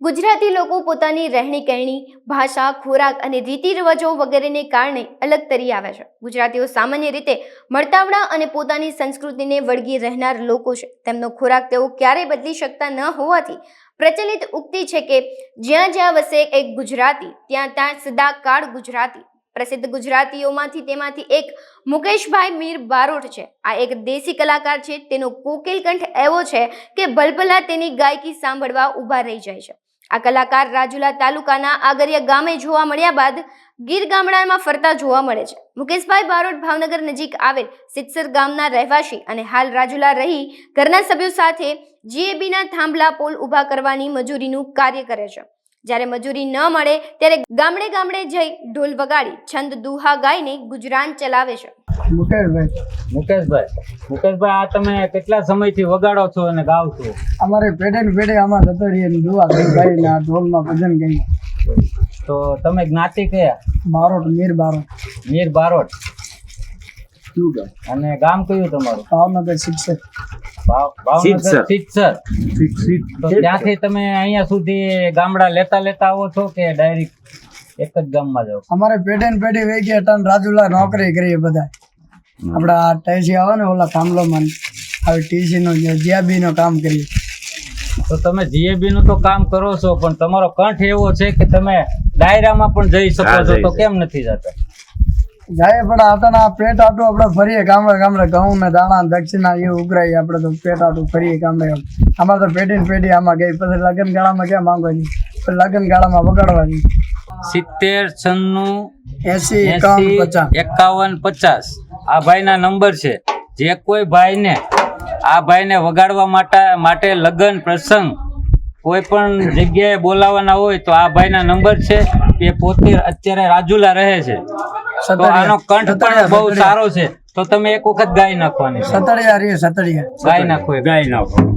ગુજરાતી લોકો પોતાની રહેણી કહેણી, ભાષા, ખોરાક અને રીતિ રિવાજો વગેરેને કારણે અલગ તરી આવે છે. ગુજરાતીઓ સામાન્ય રીતે મળતાવડા અને પોતાની સંસ્કૃતિને વળગી રહેનાર લોકો છે. તેમનો ખોરાક તેઓ ક્યારેય બદલી શકતા ન હોવાથી પ્રચલિત ઉક્તિ છે કે જ્યાં જ્યાં વસે એક ગુજરાતી ત્યાં ત્યાં સદાકાળ ગુજરાતી. પ્રસિદ્ધ ગુજરાતીઓમાંથી તેમાંથી એક મુકેશભાઈ મીર બારોટ છે. આ એક દેશી કલાકાર છે. તેનો કોકિલ કંઠ એવો છે કે ભલભલા તેની ગાયકી સાંભળવા ઊભા રહી જાય છે. આ કલાકાર રાજુલા તાલુકાના આગરિયા ગામે જોવા મળ્યા બાદ ગીર ગામડામાં ફરતા જોવા મળે છે. મુકેશભાઈ બારોટ ભાવનગર નજીક આવેલ સિત્સર ગામના રહેવાસી અને હાલ રાજુલા રહી ઘરના સભ્યો સાથે જીએબીના થાંભલા પોલ ઊભા કરવાની મજૂરીનું કાર્ય કરે છે. જ્યારે મજૂરી ન મળે ત્યારે ગામડે ગામડે જઈ ઢોલ વગાડી છંદ દુહા ગાઈને ગુજરાન ચલાવે છે. મુકેશભાઈ, આ તમે કેટલા સમયથી વગાડો છો અને ગાવ છો? અમારે પેઢે ને પેઢે આમાં જતો રહીએ, દુઆ ગાઈ ને ઢોલમાં ભજન ગાઈ. તો તમે જ્ઞાતિ કયા? બારોટ, મીર બારોટ. મીર બારોટ. અને ગામ કયું તમારું? ભાવનગર શિક્ષક. ભાવનગર શિક્ષક. તો ત્યાંથી તમે અહીંયા સુધી ગામડા લેતા આવો છો કે ડાયરેક્ટ એક જ ગામમાં જાઓ? અમારે પેઢે ને પેઢી વહી ગયા ટન રાજુલા નોકરી કરીએ બધા. આપડા ટીસી આવે ને ઓલા થાંભલોમાં આવે ટીસી નું જીઆબી નું કામ કરીએ. તો તમે જીએબી નું તો કામ કરો છો, પણ તમારો કંઠ એવો છે કે તમે ડાયરામાં પણ જઈ શકો છો, તો કેમ નથી જતા? જાય પણ આટાના પેટ આટું આપણે ફરીએ ગામડે ગામડે, ઘઉં ને દાણા દક્ષિણા એવું ઉઘરાઈએ. આપણે તો પેટ આટું ફરીએ ગામડે. આમાં તો પેઢી ને પેઢી આમાં ગઈ. પછી લગ્ન ગાળામાં ક્યાં માંગવાની, પછી લગ્ન ગાળામાં વગાડવાની. 70 96 80 51 51 50 આ ભાઈના નંબર છે. જે કોઈ ભાઈને આ ભાઈને વગાડવા માટે લગ્ન પ્રસંગ કોઈ પણ જગ્યાએ બોલાવવાના હોય તો આ ભાઈના નંબર છે. એ પોતે અત્યારે રાજુલા રહે છે, તો આનો કંઠ પણ બહુ સારો છે. તો તમે એક વખત ગાઈ નાખવાની. સતડિયા ગાઈ નાખો.